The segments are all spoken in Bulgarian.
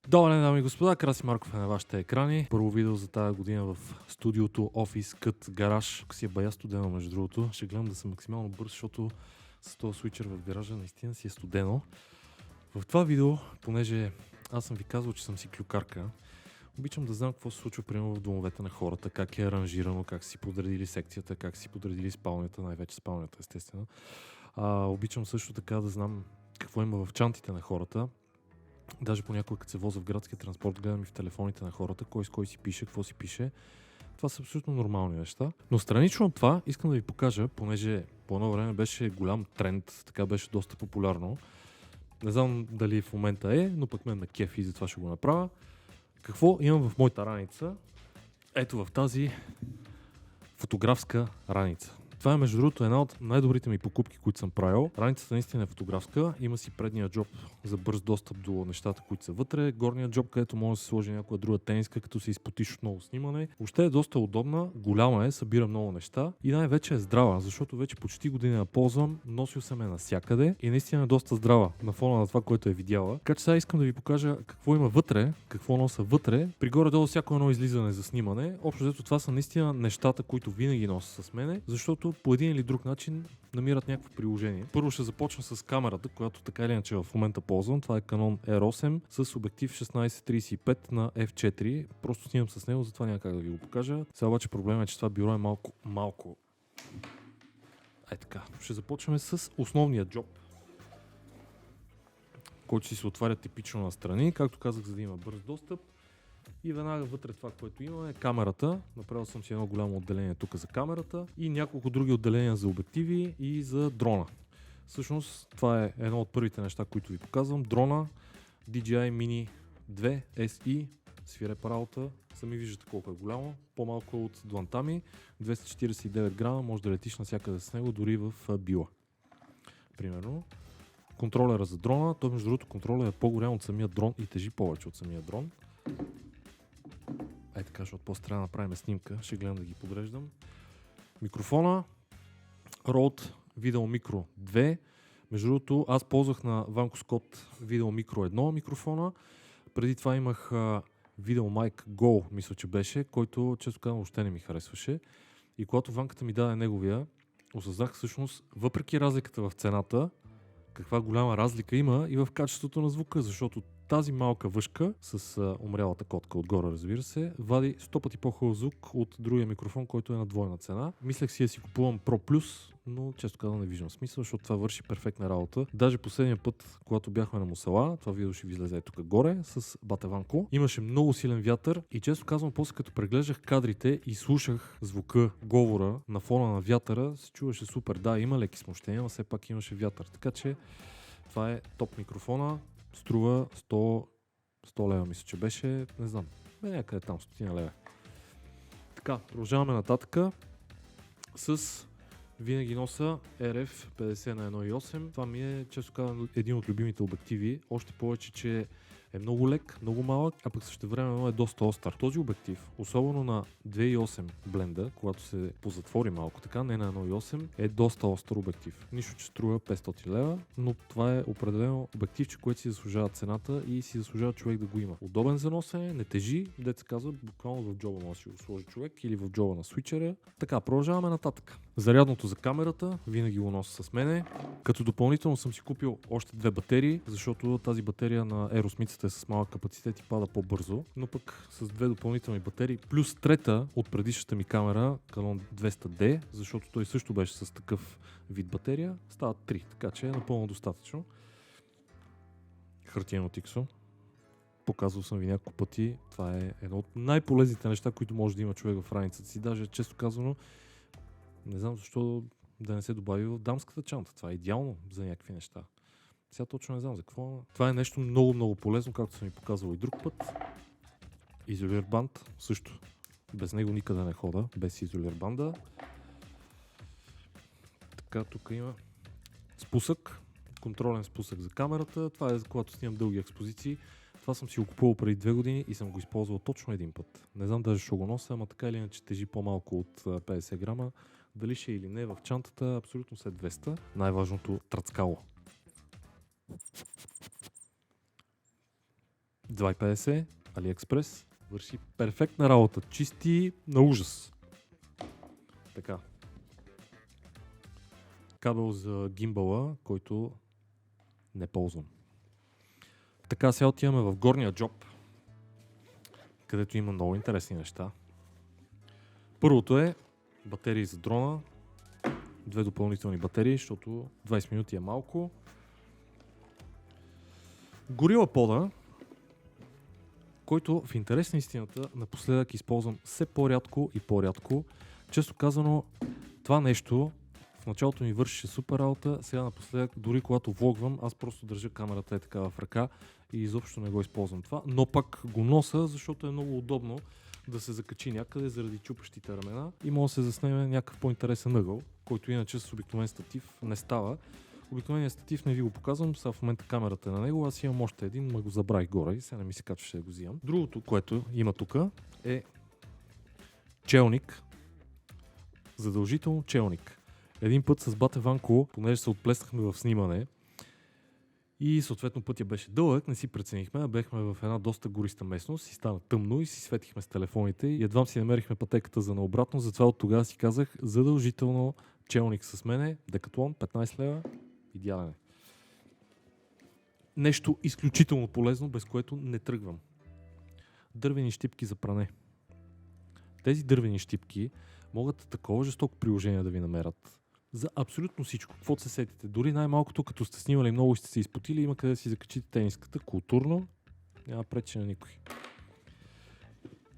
Добър ден, дами и господа, Краси Марков е на вашите екрани. Първо видео за тази година в студиото Office Cut Garage. Тук си е бая студено, между другото. Ще гледам да съм максимално бърз, защото с този свичър в гаража наистина си е студено. В това видео, понеже аз съм ви казвал, че съм си клюкарка, обичам да знам какво се случва примерно в домовете на хората, как е аранжирано, как си подредили секцията, как си подредили спалнята, най-вече спалнята, естествено. Обичам също така да знам какво има в чантите на хората. Даже понякога, като се возя в градския транспорт, гледам и в телефоните на хората, кой с кой си пише, какво си пише. Това са абсолютно нормални неща. Но странично от това, искам да ви покажа, понеже по едно време беше голям тренд, така беше доста популярно. Не знам дали в момента е, но пък мен ме кефи и затова ще го направя. Какво имам в моята раница? Ето в тази фотографска раница. Това е между другото една от най-добрите ми покупки, които съм правил. Раницата наистина е фотографска, има си предния джоб за бърз достъп до нещата, които са вътре, горния джоб, където може да се сложи някоя друга тениска, като се изпотиш от много снимане. Въобще е доста удобна, голяма е, събира много неща и най-вече е здрава, защото вече почти година я ползвам, носил съм я навсякъде и наистина е доста здрава на фона на това, което е видяла. Така че сега искам да ви покажа какво има вътре, какво носа вътре. При горе-долу всяко едно излизане за снимане. Общо взето това са наистина нещата, които винаги нося с мене, защото по един или друг начин намират някакво приложение. Първо ще започна с камерата, която така или иначе в момента ползвам. Това е Canon R8 с обектив 16-35 на f4. Просто снимам с него, затова няма как да ви го покажа. Сега обаче проблема е, че това бюро е малко. Ай така. Ще започваме с основния джоб, който си се отваря типично настрани, както казах, за да има бърз достъп. И веднага вътре това, което има, е камерата. Направил съм си едно голямо отделение тук за камерата и няколко други отделения за обективи и за дрона. Всъщност това е едно от първите неща, които ви показвам. Дрона DJI Mini 2 SE, свирепа работа. Сами виждате колко е голямо, по-малко от дланта ми, 249 грама, може да летиш навсякъде с него, дори в била. Примерно. Контролера за дрона, той между другото контролер е по-голям от самия дрон и тежи повече от самия дрон. Ей така, защото после трябва да направим снимка. Ще гледам да ги подреждам. Микрофона Rode Video Micro 2. Между другото, аз ползвах на Vanco Scott Video Micro 1 микрофона. Преди това имах Videomic Go, мисля, че беше, който, често казвам, въобще не ми харесваше. И когато ванката ми даде неговия, осъзнах всъщност, въпреки разликата в цената, каква голяма разлика има и в качеството на звука, защото тази малка въшка с умрялата котка отгоре, разбира се, вади 100 пъти по-хубав звук от другия микрофон, който е на двойна цена. Мислех си да си купувам Pro Plus, но често казвам не виждам смисъл, защото това върши перфектна работа. Даже последния път, когато бяхме на Мусала, това видео ще ви излезе тук горе с Батеванко, имаше много силен вятър и често казвам, после като преглеждах кадрите и слушах звука, говора на фона на вятъра, се чуваше супер. Да, има леки смущения, но все пак имаше вятър. Така че това е топ микрофона. Струва 100 лева, мисля, че беше, не знам, някъде там, 100 лева. Така, продължаваме нататъка с винаги носа RF 50 на 1.8. Това ми е, често казвам, един от любимите обективи, още повече, че е много лек, много малък, а пък същевременно е доста остър. Този обектив, особено на 2.8 бленда, когато се позатвори малко така, не на 1.8, е доста остър обектив. Нищо, че струва 500 лева, но това е определено обективче, което си заслужава цената и си заслужава човек да го има. Удобен за носене, не тежи, деца казва, буквално в джоба може да си го сложи човек или в джоба на свичера. Така, продължаваме нататък. Зарядното за камерата, винаги го нося с мене. Като допълнително съм си купил още две батерии, защото тази батерия на Aerosmith е с малък капацитет и пада по-бързо, но пък с две допълнителни батерии, плюс трета от предишната ми камера, Canon 200D, защото той също беше с такъв вид батерия, стават 3, така че е напълно достатъчно. Хартиено тиксо. Показвал съм ви няколко пъти, това е едно от най-полезните неща, които може да има човек в раницата си, даже често казано, не знам защо да не се добави в дамската чанта, това е идеално за някакви неща. Сега точно не знам за какво. Това е нещо много полезно, както съм ви показвал и друг път. Изолир банд също. Без него никъде не хода, без изолир банда. Така, тук има спусък, контролен спусък за камерата. Това е за когато снимам дълги експозиции. Това съм си го купувал преди 2 години и съм го използвал точно един път. Не знам даже ще го нося, ама така или иначе тежи по-малко от 50 грама. Дали ще или не в чантата, абсолютно след 200. Най-важното трацкало. 2,50, AliExpress, върши перфектна работа, чисти на ужас. Така. Кабел за гимбала, който не ползвам. Така, сега отиваме в горния джоб, където има много интересни неща. Първото е батерии за дрона, 2 допълнителни батерии, защото 20 минути е малко. Горила пода, който в интерес на истината напоследък използвам все по-рядко и по-рядко. Често казано, това нещо в началото ми вършеше супер работа, сега напоследък, дори когато влогвам, аз просто държа камерата е така в ръка и изобщо не го използвам това, но пък го нося, защото е много удобно да се закачи някъде заради чупащите ramена и може да се заснеме някакъв по-интересен ъгъл, който иначе с обикновен статив не става. Обикновеният статив не ви го показвам, сега в момента камерата е на него, аз имам още един, но го забравих горе и сега не ми се качваше да го взимам. Другото, което има тук е челник, задължително челник. Един път с бате Ванко, понеже се отплеснахме в снимане и съответно пътя беше дълъг, не си преценихме, бехме в една доста гориста местност и стана тъмно и си светихме с телефоните и едва си намерихме пътеката за наобратно, затова от тогава си казах задължително челник с мене, Декатлон, 15 лева, идеален е. Нещо изключително полезно, без което не тръгвам. Дървени щипки за пране. Тези дървени щипки могат такова жестоко приложение да ви намерят за абсолютно всичко. Каквото се сетите. Дори най-малкото, като сте снимали много и сте се изпотили, има къде да си закачите тениската. Културно. Няма пречи на никой.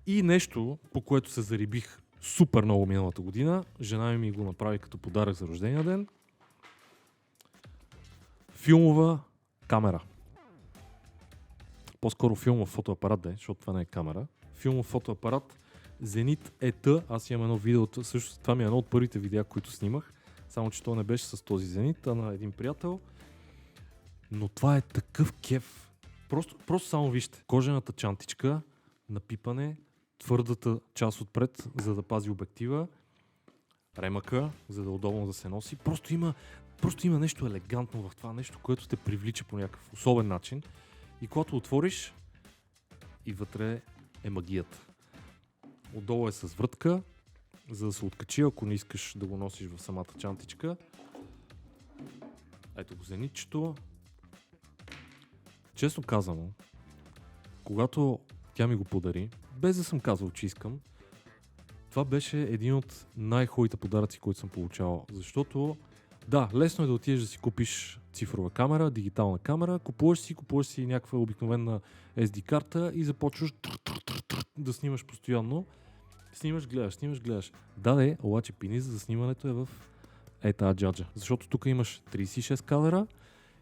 И нещо, по което се зарибих супер много миналата година. Жена ми го направи като подарък за рождения ден. Филмова камера. По-скоро филмов фотоапарат, защото това не е камера. Филмов фотоапарат Zenit ET. Аз имам едно видео, също това ми е едно от първите видеа, които снимах. Само, че то не беше с този Zenit, а на един приятел. Но това е такъв кеф. Просто само вижте. Кожената чантичка, напипане, твърдата част отпред, за да пази обектива, ремъка, за да е удобно да се носи. Просто има нещо елегантно в това, нещо, което те привлича по някакъв особен начин. И когато отвориш, и вътре е магията. Отдолу е с врътка, за да се откачи, ако не искаш да го носиш в самата чантичка. Ето го зенитчето. Честно казано, когато тя ми го подари, без да съм казал, че искам, това беше един от най-хубавите подаръци, които съм получавал. Защото, да, лесно е да отидеш да си купиш цифрова камера, дигитална камера, купуваш си някаква обикновена SD карта и започваш да снимаш постоянно. Снимаш, гледаш. Да, обаче пини за снимането е в тази джаджа. Защото тук имаш 36 кадъра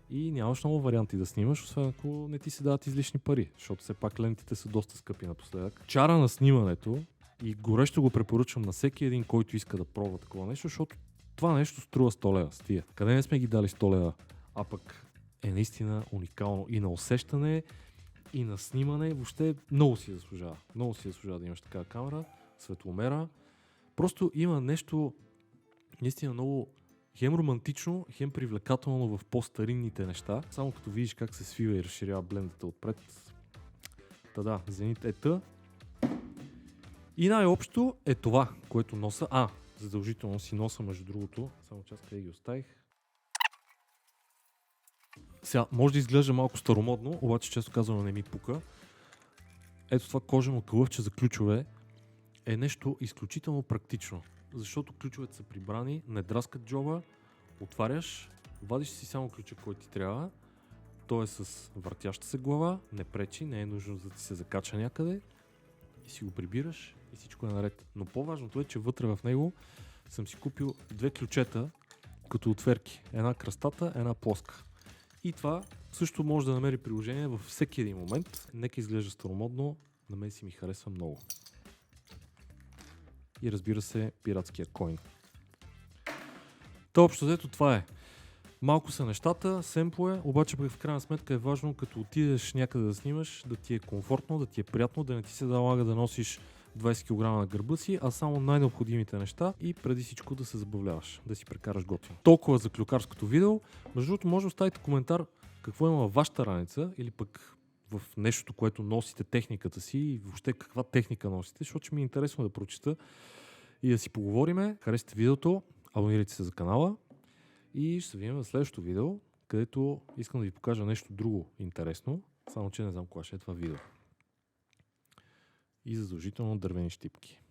и нямаш много варианти да снимаш, освен ако не ти се дават излишни пари, защото все пак лентите са доста скъпи напоследък. Чара на снимането и горещо го препоръчвам на всеки един, който иска да пробва такова нещо, защото това нещо струва 100 лева с тия. Къде не сме ги дали 100 лева? А пък е наистина уникално и на усещане, и на снимане. Въобще много си заслужава. Много си заслужава да имаш такава камера, светломера. Просто има нещо наистина много хем романтично, хем привлекателно в по-старинните неща. Само като видиш как се свива и разширява блендата отпред. Да, Zenit ET. И най-общо е това, което носа. Задължително си носа, между другото. Само част къде ги оставих. Сега, може да изглежда малко старомодно, обаче често казано не ми пука. Ето това кожено кълъвче за ключове е нещо изключително практично. Защото ключовете са прибрани, не драскат джоба, отваряш, вадиш си само ключа, който ти трябва. Той е с въртяща се глава, не пречи, не е нужно да ти се закача някъде и си го прибираш и всичко е наред. Но по-важното е, че вътре в него съм си купил 2 ключета като отверки. Една кръстата, една плоска. И това също може да намери приложение във всеки един момент. Нека изглежда старомодно, на мен си ми харесва много. И разбира се, пиратския койн. Та общо взето това е. Малко са нещата, семплове, обаче в крайна сметка е важно, като отидеш някъде да снимаш, да ти е комфортно, да ти е приятно, да не ти се налага да носиш 20 кг на гърба си, а само най-необходимите неща и преди всичко да се забавляваш, да си прекараш готино. Толкова за клюкарското видео. Между другото, може да оставите коментар какво има във вашата раница или пък в нещото, което носите, техниката си и въобще каква техника носите, защото ще ми е интересно да прочита и да си поговориме. Харесайте видеото, абонирайте се за канала и ще се видим в следващото видео, където искам да ви покажа нещо друго интересно, само че не знам кога ще е това видео. И задължително дървени щипки.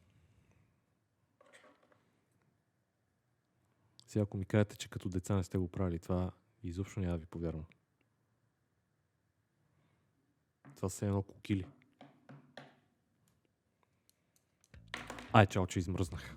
Сега ако ми кажете, че като деца не сте го правили това, изобщо няма да ви повярвам. Това са едно кокили. Ай, чао, че измръзнах.